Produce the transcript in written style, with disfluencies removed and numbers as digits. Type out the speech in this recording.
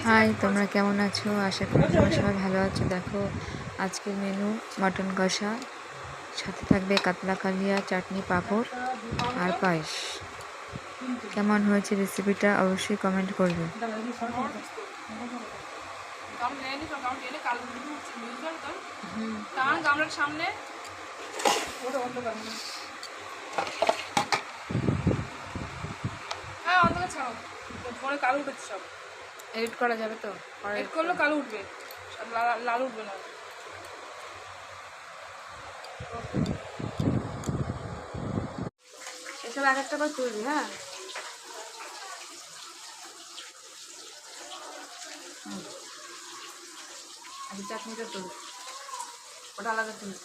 High, তোমরা কেমন আছো? আশা করি তোমরা সবাই ভালো আছো। দেখো আজকের মেনু মটন কষা, সাথে থাকবে কাতলা কালিয়া, চাটনি, পাঁপড় আর পায়েস। কেমন হয়েছে রেসিপিটা অবশ্যই কমেন্ট করবে। সামনে অন্ধকার ছাড়ো, ফোনে কালো উঠেছে সব। এডিট করা যাবে তো? এডিট করলে কালো উঠবে, লাল উঠবে না। এসব এক একটা করে তুলবি। হ্যাঁ, আগে চাটনিটা তুলবি, ওটা আলাদা তুলবি।